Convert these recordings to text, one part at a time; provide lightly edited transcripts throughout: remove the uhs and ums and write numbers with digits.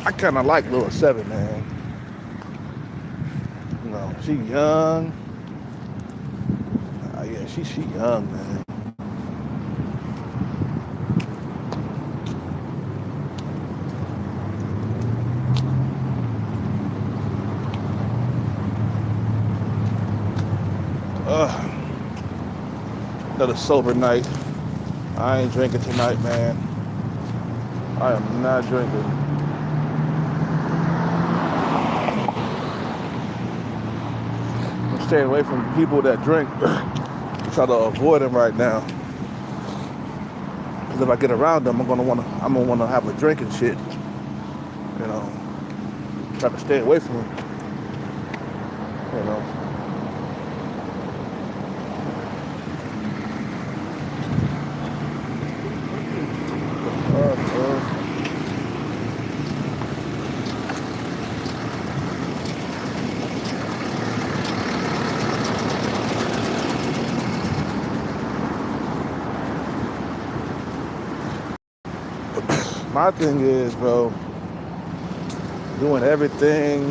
I kind of like Lil Seven, man. You know, she young. Yeah, she young, man. Another sober night. I ain't drinking tonight, man. I am not drinking. I'm staying away from people that drink. Try to avoid them right now. Because if I get around them, I'm gonna wanna have a drink and shit. You know, try to stay away from them. You know. My thing is, bro, doing everything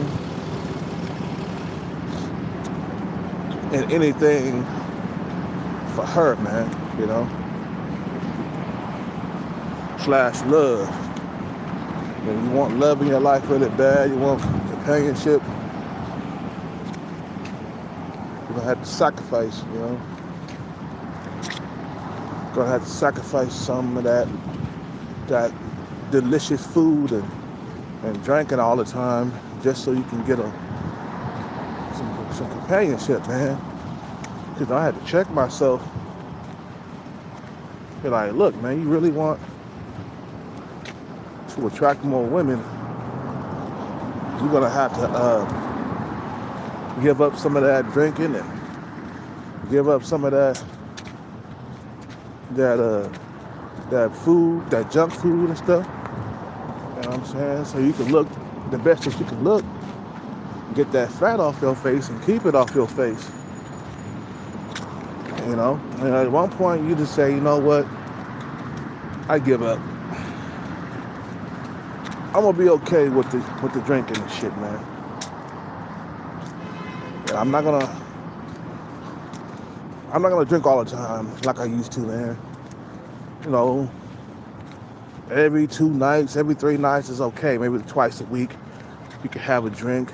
and anything for her, man, you know, slash love. You know, you want love in your life really bad, you want companionship, you're gonna have to sacrifice, you know. You're gonna have to sacrifice some of that delicious food and drinking all the time just so you can get some companionship, man. Because I had to check myself. Be like, look, man, you really want to attract more women, you're gonna have to give up some of that drinking and give up some of that food, that junk food and stuff. You know what I'm saying? So you can look the best that you can look. Get that fat off your face and keep it off your face. You know? And at one point you just say, you know what? I give up. I'm gonna be okay with the drinking and shit, man. Yeah, I'm not gonna drink all the time like I used to, man. You know, every 2 nights, every 3 nights is okay. Maybe twice a week you can have a drink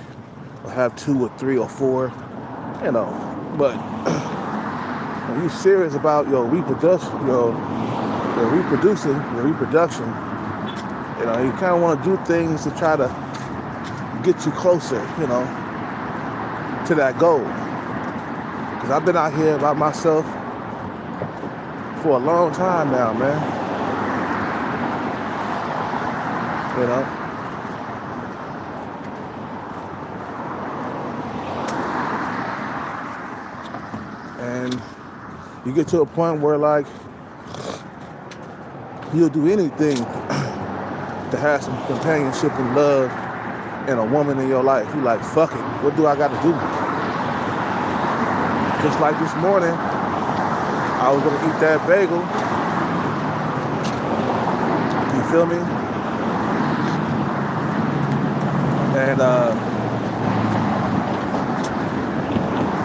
or have 2 or 3 or 4, you know. But when you're serious about your reproduction, you know, you kind of want to do things to try to get you closer, you know, to that goal. Because I've been out here by myself for a long time now, man. You know? And you get to a point where, like, you'll do anything to have some companionship and love and a woman in your life. You like, fuck it, what do I got to do? Just like this morning, I was gonna eat that bagel. You feel me? And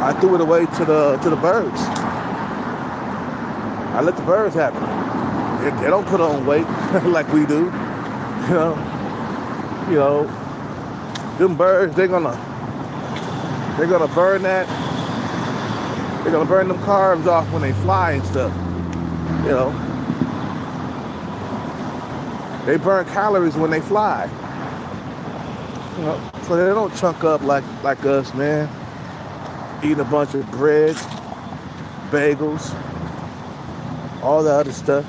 I threw it away to the birds. I let the birds have it. They don't put on weight like we do. You know, them birds, they're gonna burn that. They're gonna burn them carbs off when they fly and stuff. You know, they burn calories when they fly. You know, so they don't chunk up like us, man. Eating a bunch of bread, bagels, all the other stuff.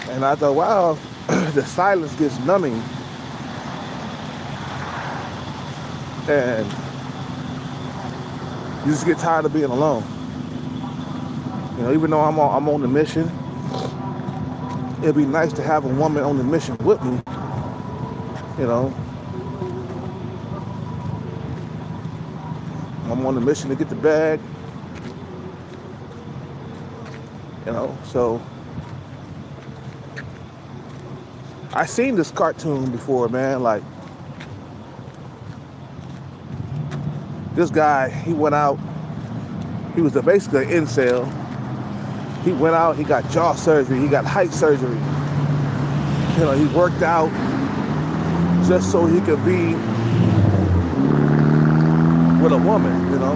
And I thought, wow, the silence gets numbing. And you just get tired of being alone. You know, even though I'm on the mission, it'd be nice to have a woman on the mission with me, you know. I'm on the mission to get the bag, you know, so I seen this cartoon before, man. Like, this guy, he went out, he was basically an incel. He went out, he got jaw surgery, he got height surgery. You know, he worked out just so he could be with a woman, you know.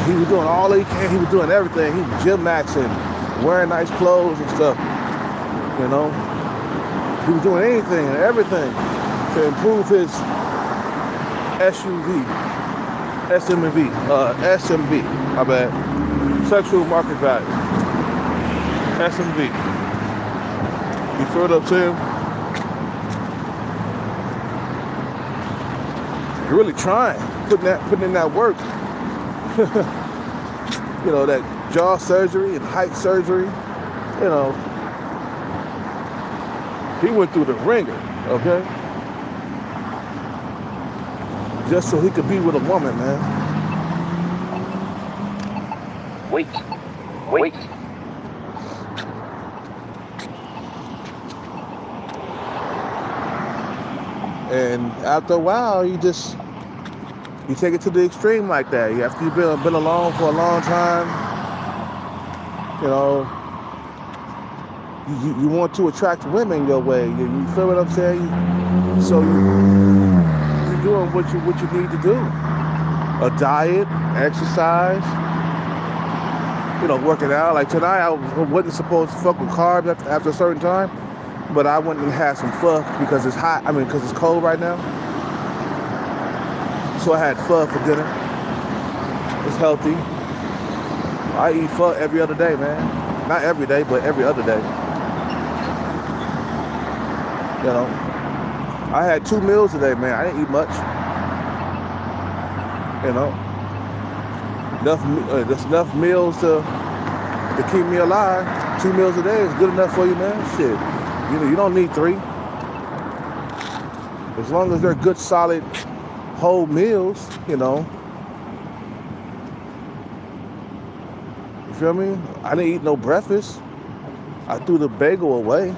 He was doing all he can, he was doing everything. He was gym maxing, wearing nice clothes and stuff, you know. He was doing anything and everything to improve his SMV, my bad. Sexual market value. SMV. You throw it up to him. You're really trying, putting in that work. You know, that jaw surgery and height surgery, you know. He went through the ringer, okay? Just so he could be with a woman, man. Wait. And after a while, you take it to the extreme like that. After you've been alone for a long time, you know, you want to attract women your way. You feel what I'm saying? So you're doing what you need to do. A diet, exercise, you know, working out. Like tonight, I wasn't supposed to fuck with carbs after a certain time, but I went and had some pho because it's hot. I mean, because it's cold right now. So I had pho for dinner. It's healthy. I eat pho every other day, man. Not every day, but every other day. You know, I had 2 meals today, man. I didn't eat much. You know, there's enough meals to keep me alive. 2 meals a day is good enough for you, man. Shit, you don't need 3. As long as they're good, solid, whole meals, you know. You feel me? I didn't eat no breakfast. I threw the bagel away.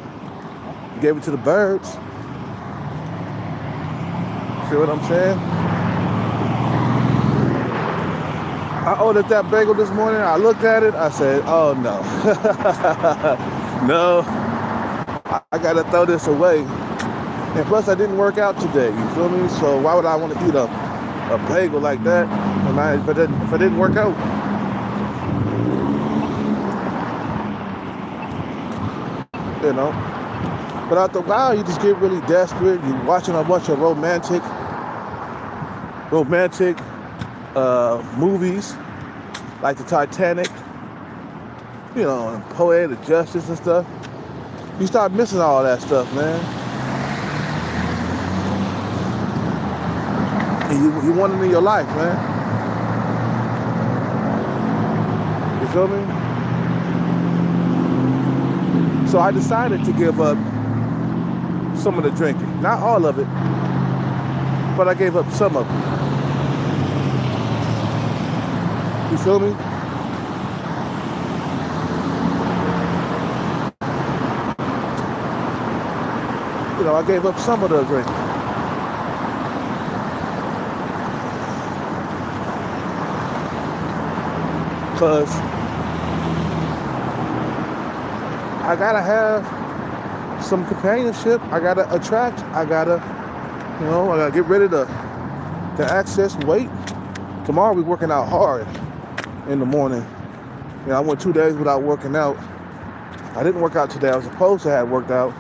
Gave it to the birds. See what I'm saying? I ordered that bagel this morning. I looked at it. I said, oh no. No. I gotta throw this away. And plus I didn't work out today. You feel me? So why would I want to eat a bagel like that if I didn't work out? You know? But after a while, you just get really desperate. You're watching a bunch of romantic movies, like the Titanic, you know, and Poetic Justice and stuff. You start missing all that stuff, man. And you want it in your life, man. You feel me? So I decided to give up some of the drinking. Not all of it, but I gave up some of it. You feel me? You know, I gave up some of the drinking. Because I gotta have some companionship. I gotta attract. I gotta get rid of the excess weight. Tomorrow we're working out hard in the morning. You know, I went 2 days without working out. I didn't work out today. I was supposed to have worked out,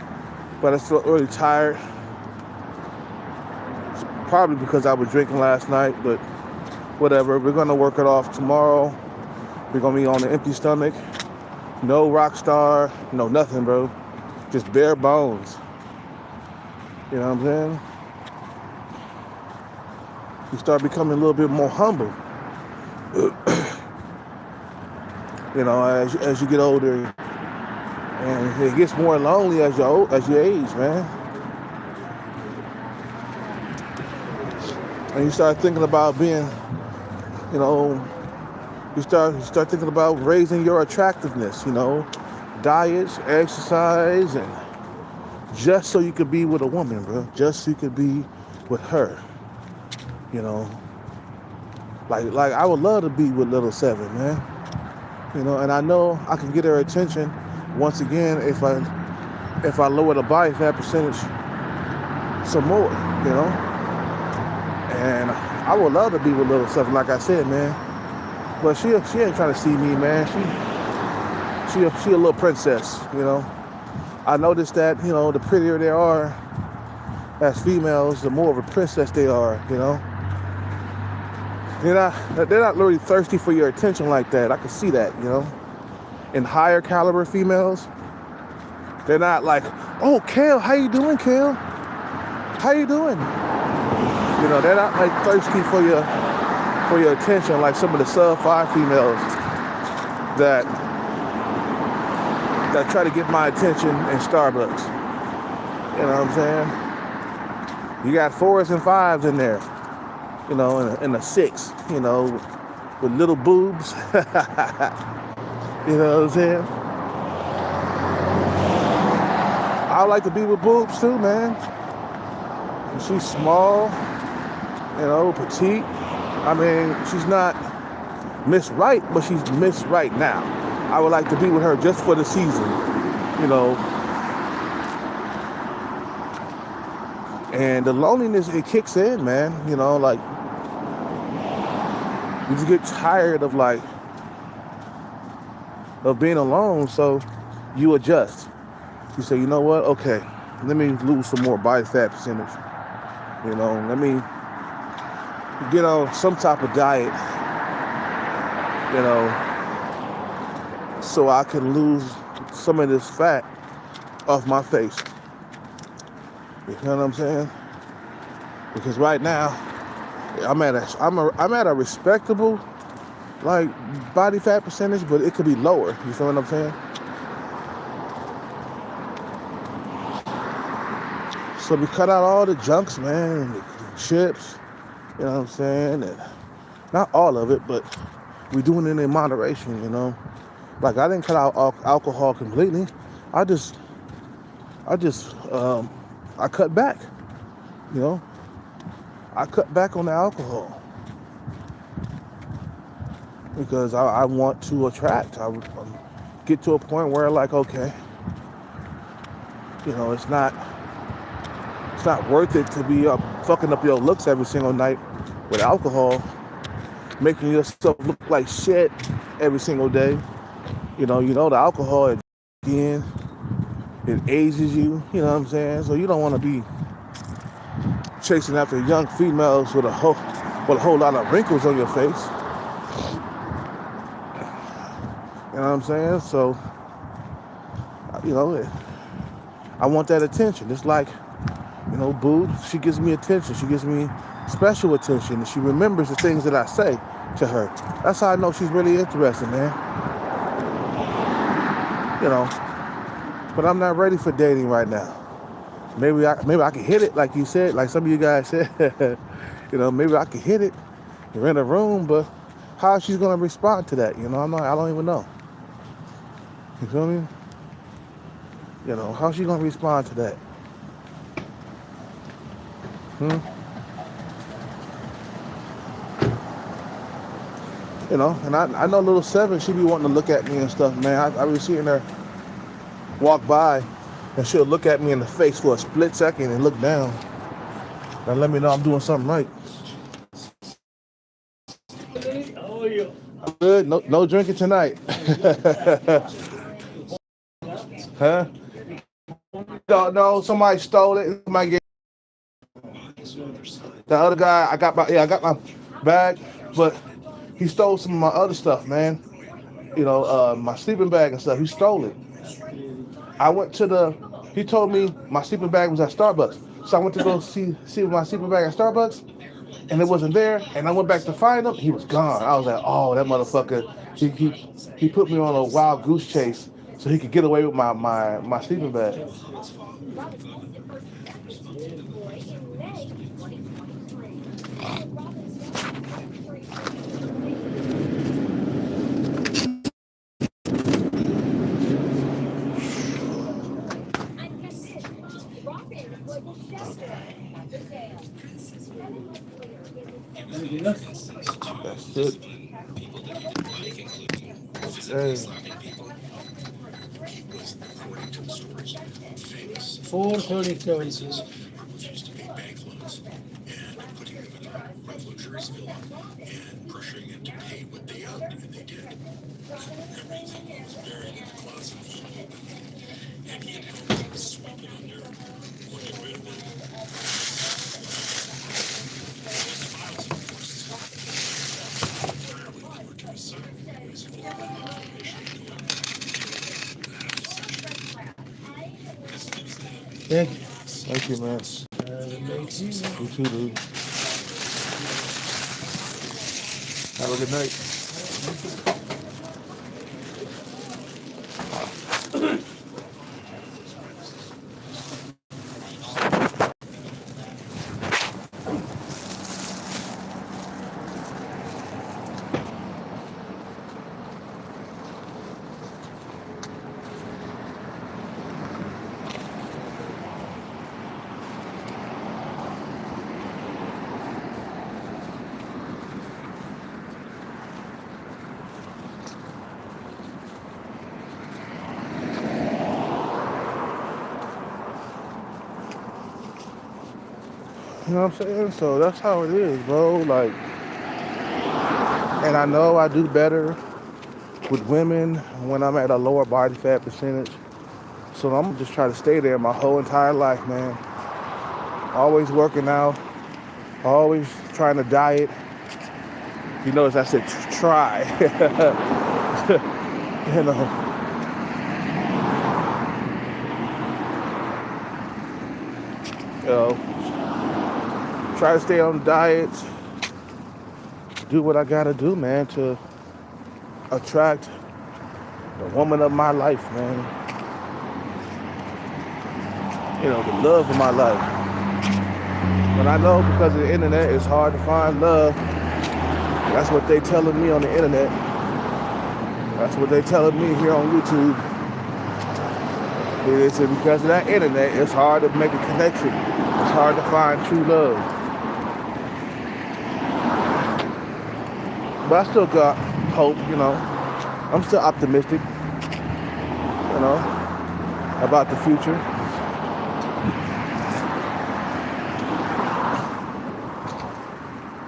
but I felt really tired. It's probably because I was drinking last night, but whatever. We're gonna work it off tomorrow. We're gonna be on an empty stomach. No Rockstar, no nothing, bro. Just bare bones. You know what I'm saying? You start becoming a little bit more humble. as you get older, and it gets more lonely as you age, man. And you start thinking about being, you know, you start thinking about raising your attractiveness, diets, exercise, and just so you could be with a woman, bro. Just so you could be with her, you know. Like I would love to be with Little Seven, man. And I know I can get her attention once again if I lower the body fat percentage some more, And I would love to be with Little Seven, like I said, man. But she ain't trying to see me, man. She a little princess, I noticed that, the prettier they are as females, the more of a princess they are, They're not really thirsty for your attention like that. I can see that, In higher caliber females, they're not like, oh, Kale, how you doing, Kale? How you doing? They're not like thirsty for your attention like some of the sub-5 females that try to get my attention in Starbucks. You know what I'm saying? You got 4s and 5s in there, and a 6, with little boobs. You know what I'm saying? I like to be with boobs too, man. And she's small, petite. I mean, she's not Miss Right, but she's Miss Right now. I would like to be with her just for the season, And the loneliness, it kicks in, man. Like, you just get tired of being alone, so you adjust. You say, you know what? Okay, let me lose some more body fat percentage. Let me get on some type of diet, so I can lose some of this fat off my face. You know what I'm saying? Because right now, I'm at a respectable body fat percentage, but it could be lower. You feel what I'm saying? So we cut out all the junks, man, the chips. You know what I'm saying? And not all of it, but we're doing it in moderation. Like, I didn't cut out alcohol completely. I cut back. I cut back on the alcohol because I want to attract. I get to a point where okay, it's not worth it to be fucking up your looks every single night with alcohol, making yourself look like shit every single day. The alcohol, again, it ages you. You know what I'm saying? So you don't want to be chasing after young females with a whole lot of wrinkles on your face. You know what I'm saying? So, I want that attention. It's like, Boo, she gives me attention. She gives me special attention. And she remembers the things that I say to her. That's how I know she's really interested, man. But I'm not ready for dating right now. Maybe I can hit it, like you said, like some of you guys said. Maybe I can hit it. You're in a room, but how she's gonna respond to that? I don't even know. You feel me? How's she gonna respond to that? And I know Little Seven, she be wanting to look at me and stuff, man. I be seeing her walk by, and she'll look at me in the face for a split second and look down and let me know I'm doing something right. How are you? I'm good. No drinking tonight. Huh? No, somebody stole it. Somebody gave the other guy. I got my bag, but he stole some of my other stuff, man. My sleeping bag and stuff. He stole it. He told me my sleeping bag was at Starbucks. So I went to go see my sleeping bag at Starbucks, and it wasn't there. And I went back to find him. He was gone. I was like, oh, that motherfucker He put me on a wild goose chase so he could get away with my sleeping bag. Anything else? That's it. Hey, 4:37, sir. Thank you. thank you, man. Thank you. You too, dude. Have a good night. You know what I'm saying? So that's how it is, bro. Like, and I know I do better with women when I'm at a lower body fat percentage. So I'm gonna just try to stay there my whole entire life, man. Always working out, always trying to diet. You notice I said try. you know, you know, try to stay on diets, do what I gotta do, man, to attract the woman of my life, man. You know, the love of my life. But I know because of the internet, it's hard to find love. That's what they telling me on the internet. That's what they telling me here on YouTube. It's because of that internet, it's hard to make a connection. It's hard to find true love. But I still got hope, you know. I'm still optimistic, you know, about the future.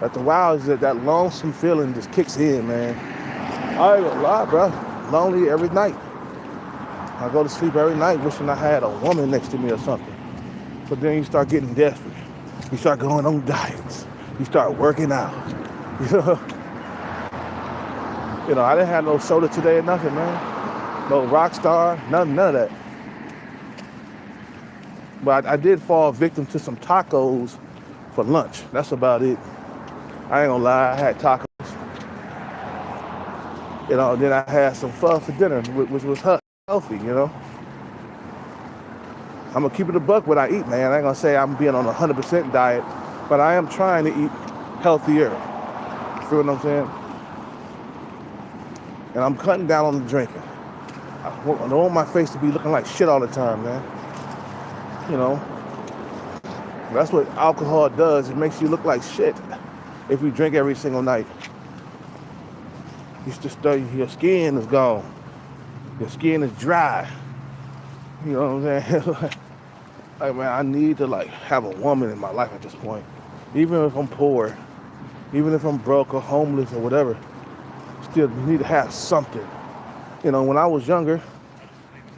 But the wild is that lonesome feeling just kicks in, man. I ain't gonna lie, bro. Lonely every night. I go to sleep every night wishing I had a woman next to me or something. But then you start getting desperate. You start going on diets. You start working out. You know, I didn't have no soda today or nothing, man. No Rockstar, none of that. But I did fall victim to some tacos for lunch. That's about it. I ain't gonna lie, I had tacos. You know, then I had some pho for dinner, which was healthy, you know. I'm gonna keep it a buck what I eat, man. I ain't gonna say I'm being on a 100% diet, but I am trying to eat healthier. You feel what I'm saying? And I'm cutting down on the drinking. I don't want my face to be looking like shit all the time, man. You know, that's what alcohol does. It makes you look like shit if you drink every single night. Your skin is gone. Your skin is dry. You know what I'm saying? Like, man, I need to like have a woman in my life at this point. Even if I'm poor, even if I'm broke or homeless or whatever, still need to have something. You know, when I was younger,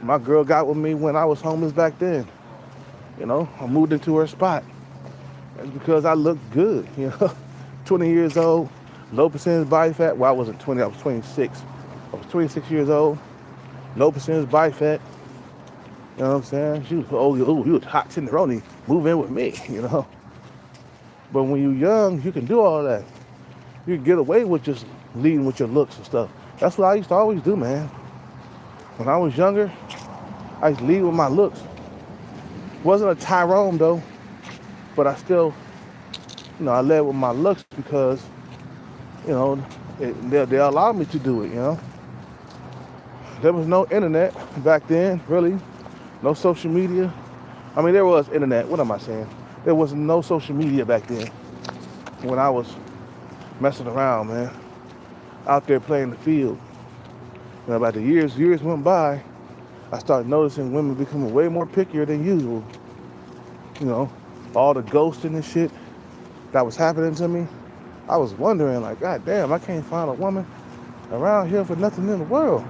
my girl got with me when I was homeless back then. You know, I moved into her spot. That's because I looked good, you know. 20 years old, low percentage body fat. Well, I wasn't 20, I was 26. I was 26 years old, low percentage body fat. You know what I'm saying? She was, oh, you was hot tenderoni, move in with me, you know. But when you're young, you can do all that. You can get away with just leading with your looks and stuff. That's what I used to always do, man. When I was younger, I used to lead with my looks. Wasn't a Tyrone though, but I still, I led with my looks because, you know, they allowed me to do it. There was no internet back then, really. No social media. I mean, there was internet. What am I saying? There was no social media back then when I was messing around, man. Out there playing the field. About the years went by, I started noticing women becoming way more pickier than usual. All the ghosting and shit that was happening to me. I was wondering, like, God damn, I can't find a woman around here for nothing in the world.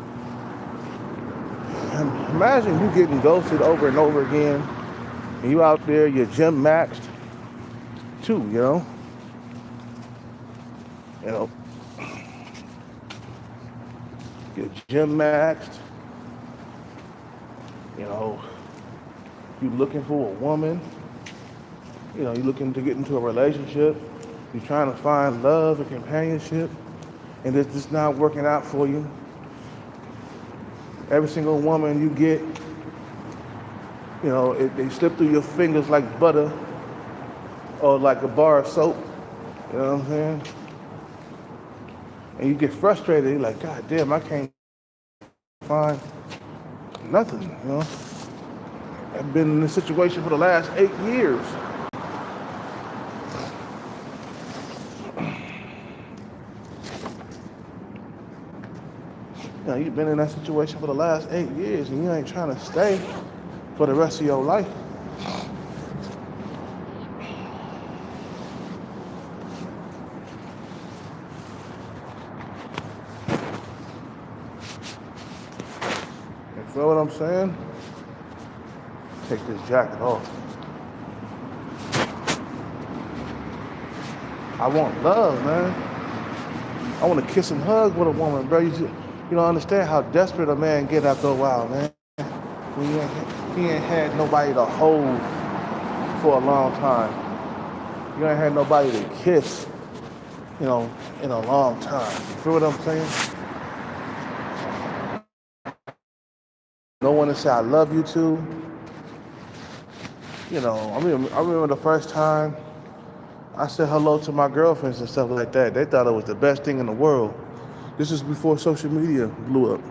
And imagine you getting ghosted over and over again, and you out there, you're gym maxed too, You're gym maxed. You looking for a woman. You're looking to get into a relationship. You're trying to find love and companionship, and it's just not working out for you. Every single woman you get, they slip through your fingers like butter or like a bar of soap. You know what I'm saying? And you get frustrated. You're like, God damn, I can't find nothing, I've been in this situation for the last 8 years. You've been in that situation for the last 8 years and you ain't trying to stay for the rest of your life. You feel what I'm saying? Take this jacket off. I want love, man. I want to kiss and hug with a woman, bro. You don't understand how desperate a man get after a while, man. When he ain't had nobody to hold for a long time. You ain't had nobody to kiss, in a long time. You feel what I'm saying? No one to say I love you to. I remember the first time I said hello to my girlfriends and stuff like that. They thought it was the best thing in the world. This is before social media blew up.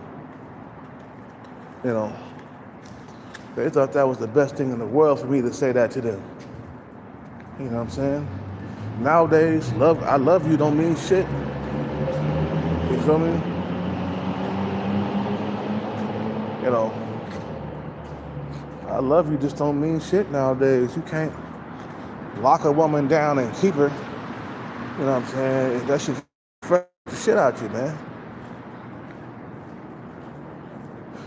They thought that was the best thing in the world for me to say that to them. You know what I'm saying? Nowadays, I love you don't mean shit. You feel me? I love you just don't mean shit nowadays. You can't lock a woman down and keep her. You know what I'm saying? That shit freaks the shit out you, man.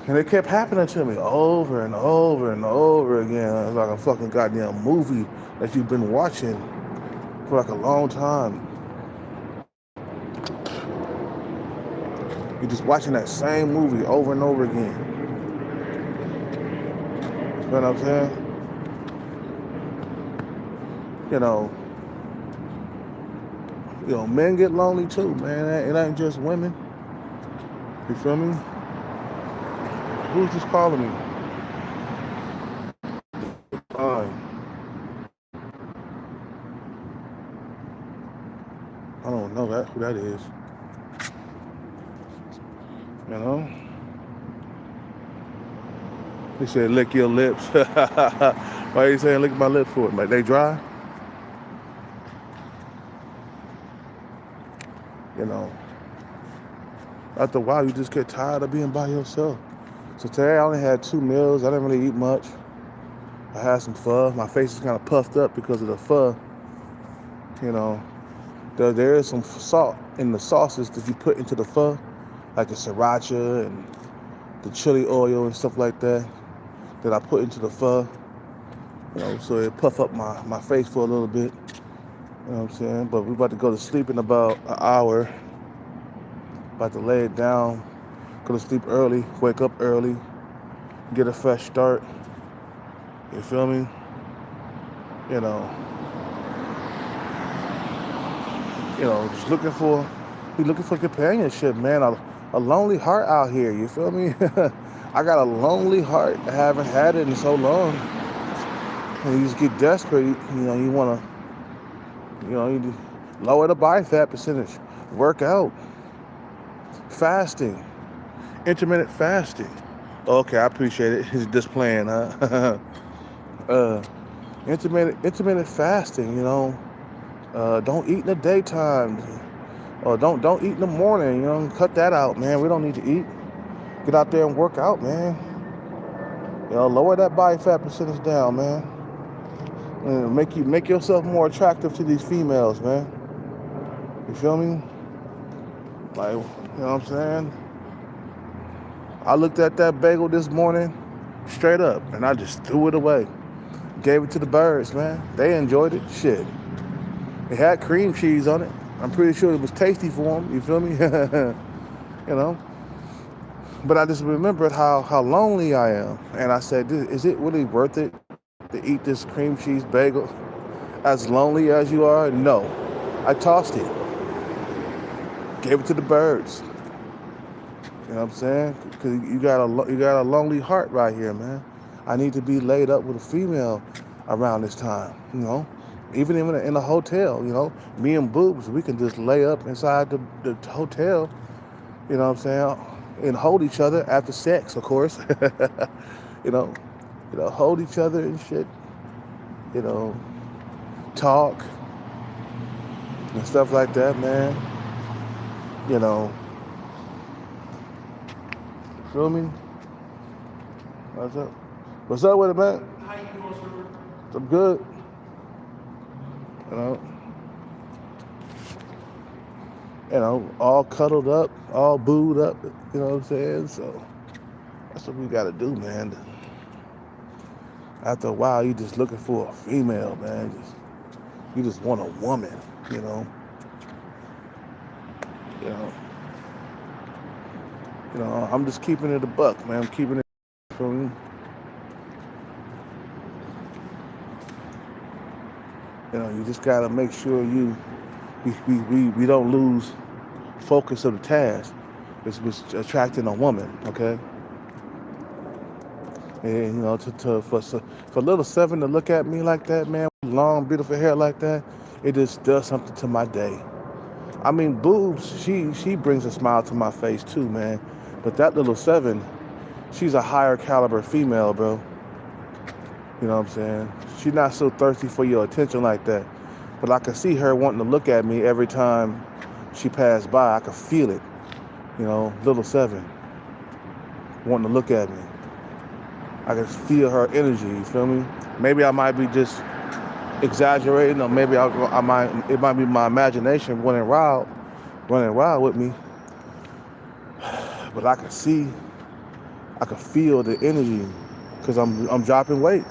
And it kept happening to me over and over and over again. It's like a fucking goddamn movie that you've been watching for like a long time. You're just watching that same movie over and over again. You know what I'm saying? Men get lonely too, man. It ain't just women. You feel me? Who's just calling me? Fine. I don't know who that is. He said, lick your lips. Why are you saying lick my lips for? Like they dry? After a while, you just get tired of being by yourself. So today I only had 2 meals. I didn't really eat much. I had some pho. My face is kind of puffed up because of the pho. There is some salt in the sauces that you put into the pho, like the sriracha and the chili oil and stuff like that I put into the pho. So it puff up my face for a little bit. You know what I'm saying? But we're about to go to sleep in about an hour. About to lay it down, go to sleep early, wake up early, get a fresh start. You feel me? Just looking for companionship, man. a lonely heart out here. You feel me? I got a lonely heart. I haven't had it in so long. And you just get desperate. You want to, you lower the body fat percentage, work out, fasting, intermittent fasting. Okay, I appreciate it. He's just playing, huh? uh, intermittent fasting. Don't eat in the daytime, or don't eat in the morning. Cut that out, man. We don't need to eat. Get out there and work out, man. Lower that body fat percentage down, man. And make yourself more attractive to these females, man. You feel me? Like, you know what I'm saying? I looked at that bagel this morning, straight up, and I just threw it away. Gave it to the birds, man. They enjoyed it. Shit. It had cream cheese on it. I'm pretty sure it was tasty for them. You feel me? you know. But I just remembered how lonely I am. And I said, is it really worth it to eat this cream cheese bagel as lonely as you are? No. I tossed it. Gave it to the birds. You know what I'm saying? Because you got a lonely heart right here, man. I need to be laid up with a female around this time, Even in a hotel, Me and Boobs, we can just lay up inside the hotel, you know what I'm saying? And hold each other after sex, of course. Hold each other and shit. Talk and stuff like that, man. Feel me? What's up? What's up with it, man? How you doing, sir? I'm good. All cuddled up, all booed up, you know what I'm saying? So that's what we gotta do, man. After a while, you just looking for a female, man. You just want a woman, you know. I'm just keeping it a buck, man. I'm keeping it from you just gotta make sure we don't lose focus of the task. It's attracting a woman, okay? And for little Seven to look at me like that, man, with long, beautiful hair like that, it just does something to my day. I mean, Boobs, she brings a smile to my face too, man. But that little Seven, she's a higher caliber female, bro. You know what I'm saying? She's not so thirsty for your attention like that. But I can see her wanting to look at me every time she passed by. I can feel it. Little Seven wanting to look at me. I can feel her energy, you feel me? Maybe I might be just exaggerating, or maybe it might be my imagination running wild with me. But I can feel the energy, because I'm dropping weight.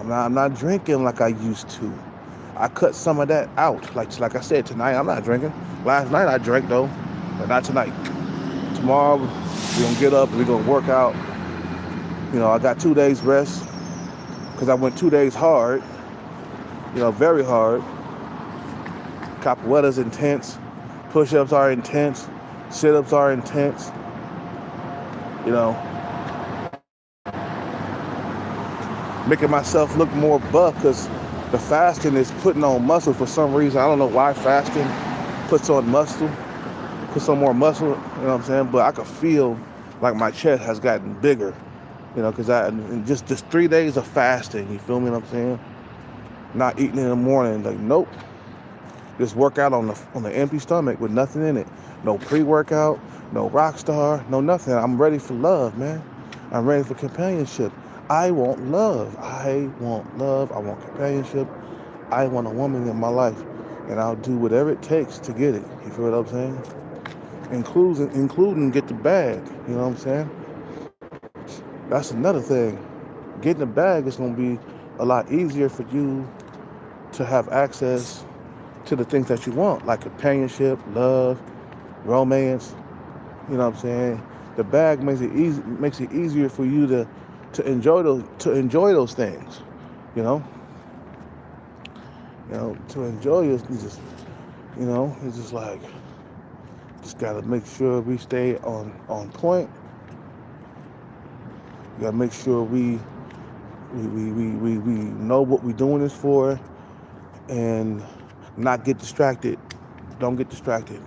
I'm not drinking like I used to. I cut some of that out. Like I said, tonight I'm not drinking. Last night I drank though, but not tonight. Tomorrow we're gonna get up and we're gonna work out. I got 2 days rest because I went 2 days hard. Very hard. Capoeira's intense. Push-ups are intense. Sit-ups are intense. Making myself look more buff because the fasting is putting on muscle for some reason. I don't know why fasting puts on muscle, puts on more muscle, you know what I'm saying? But I could feel like my chest has gotten bigger, because in just 3 days of fasting, you feel me what I'm saying? Not eating in the morning, like, nope. Just work out on the empty stomach with nothing in it. No pre-workout, no Rockstar, no nothing. I'm ready for love, man. I'm ready for companionship. I want love. I want companionship. I want a woman in my life. And I'll do whatever it takes to get it. You feel what I'm saying? Including get the bag. You know what I'm saying? That's another thing. Getting the bag is going to be a lot easier for you to have access to the things that you want, like companionship, love, romance. You know what I'm saying? The bag makes it easier for you to enjoy those things. To enjoy You know, it's just like, just gotta make sure we stay on point. We gotta make sure we know what we're doing this for, and not get distracted. Don't get distracted,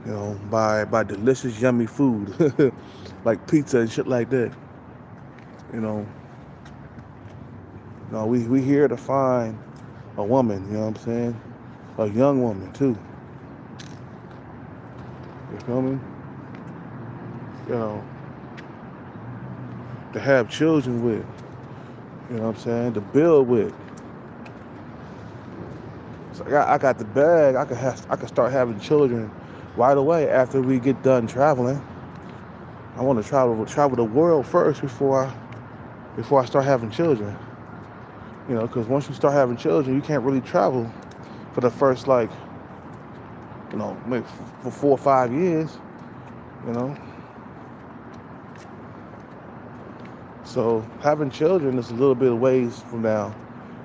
you know, by delicious, yummy food like pizza and shit like that. You know, no, we here to find a woman. You know what I'm saying? A young woman too. You feel me? You know, to have children with. You know what I'm saying? To build with. So I got the bag. I could start having children right away after we get done traveling. I want to travel the world first before I start having children. You know, because once you start having children, you can't really travel for the first, like, you know, maybe for 4 or 5 years. You know, so having children is a little bit of ways from now,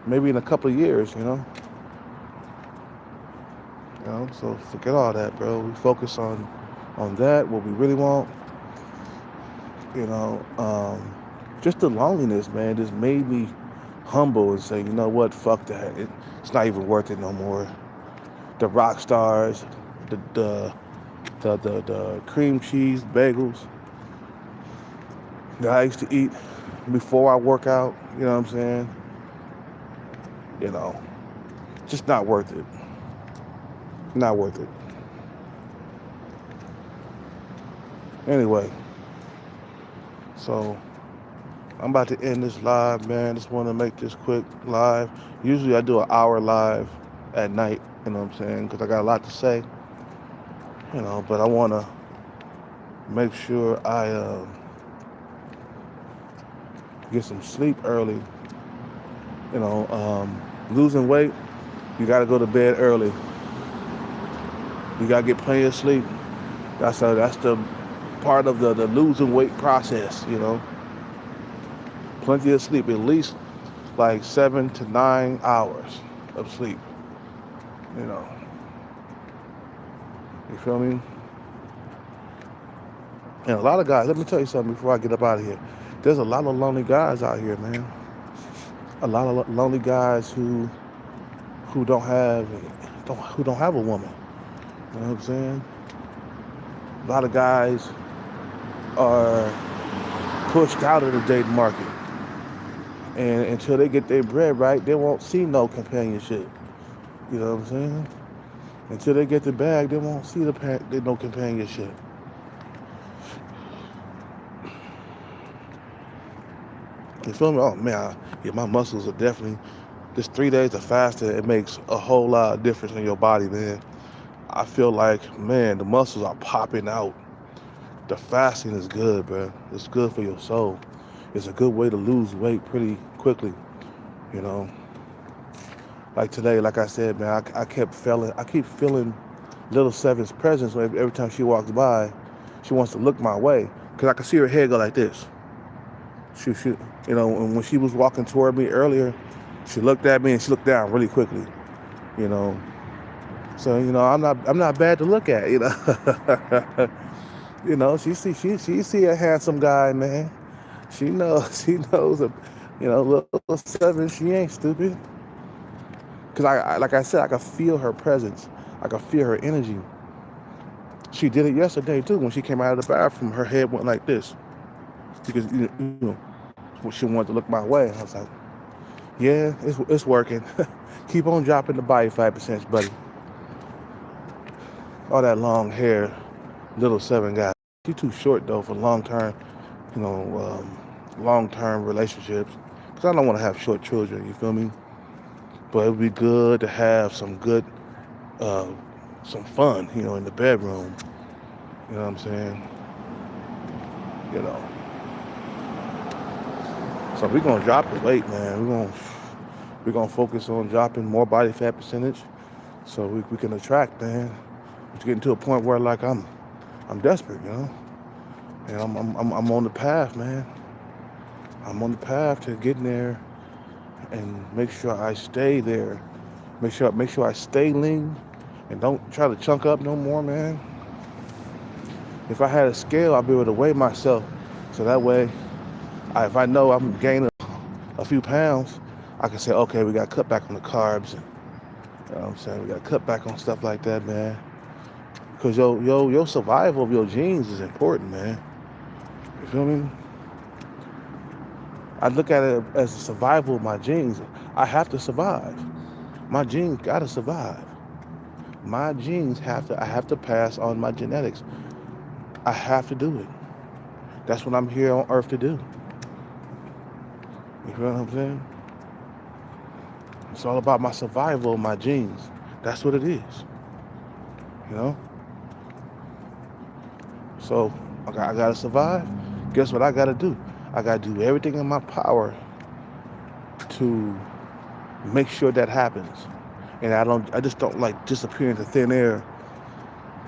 maybe in a couple of years. So forget all that, bro. We focus on that, what we really want. You know, just the loneliness, man, just made me humble and say, you know what, fuck that. It's not even worth it no more. The rock stars, the cream cheese bagels that I used to eat before I work out, you know what I'm saying? You know, just not worth it. Not worth it. Anyway, so I'm about to end this live, man. Just want to make this quick live. Usually I do an hour live at night, you know what I'm saying? Because I got a lot to say, you know, but I want to make sure I get some sleep early. You know, losing weight, you got to go to bed early. You got to get plenty of sleep. That's the part of the losing weight process, you know. Plenty of sleep, at least like 7 to 9 hours of sleep, you know. You feel me? And a lot of guys, let me tell you something before I get up out of here. There's a lot of lonely guys out here, man. A lot of lonely guys who don't have a woman. You know what I'm saying? A lot of guys are pushed out of the dating market. And until they get their bread right, they won't see no companionship. You know what I'm saying? Until they get the bag, they won't see no companionship. You feel me? Oh man, yeah, my muscles are definitely. This 3 days of fasting, it makes a whole lot of difference in your body, man. I feel like, man, the muscles are popping out. The fasting is good, bro. It's good for your soul. It's a good way to lose weight pretty quickly, you know. Like today, like I said, man, I keep feeling little Seven's presence every time she walks by. She wants to look my way, because I can see her head go like this. She, you know, and when she was walking toward me earlier, she looked at me and she looked down really quickly, you know. So, you know, I'm not bad to look at, you know. You know, she see a handsome guy, man. She knows, you know, little Seven, she ain't stupid. Cause like I said, I could feel her presence. I could feel her energy. She did it yesterday too. When she came out of the bathroom, her head went like this, because you know she wanted to look my way. I was like, yeah, it's working. Keep on dropping the body fat percentage, buddy. All that long hair, little Seven guy. She's too short though for you know, long-term relationships. Cause I don't want to have short children. You feel me? But it would be good to have some fun, you know, in the bedroom. You know what I'm saying? You know. So we're gonna drop the weight, man. We're gonna focus on dropping more body fat percentage, so we can attract, man. It's getting to a point where like I'm desperate, you know, and I'm on the path, man. I'm on the path to getting there, and make sure I stay there. Make sure I stay lean. And don't try to chunk up no more, man. If I had a scale, I'd be able to weigh myself. So that way, if I know I'm gaining a few pounds, I can say, okay, we got to cut back on the carbs. And, you know what I'm saying? We got to cut back on stuff like that, man. Because your survival of your genes is important, man. You feel me? I look at it as a survival of my genes. I have to survive. My genes got to survive. My genes I have to pass on my genetics. I have to do it. That's what I'm here on earth to do. You feel what I'm saying? It's all about my survival of my genes. That's what it is. You know? So I got to survive. Guess what I got to do? I got to do everything in my power to make sure that happens. And I just don't like disappear into thin air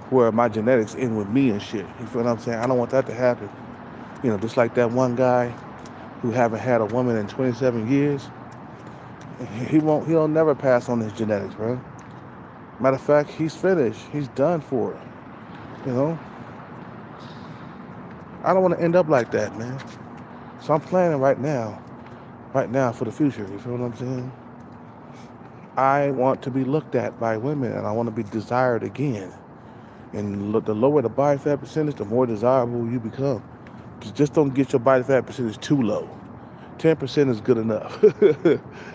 where my genetics end with me and shit. You feel what I'm saying? I don't want that to happen. You know, just like that one guy who haven't had a woman in 27 years, he'll never pass on his genetics, bro. Matter of fact, he's finished. He's done for it. You know? I don't want to end up like that, man. So I'm planning right now for the future. You feel what I'm saying? I want to be looked at by women, and I want to be desired again. And the lower the body fat percentage, the more desirable you become. Just don't get your body fat percentage too low. 10% is good enough.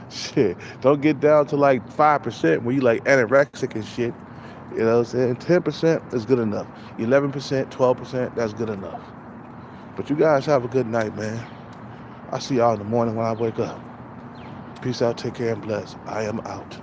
Shit. Don't get down to like 5% where you like anorexic and shit. You know what I'm saying? 10% is good enough. 11%, 12%, that's good enough. But you guys have a good night, man. I'll see y'all in the morning when I wake up. Peace out, take care, and bless. I am out.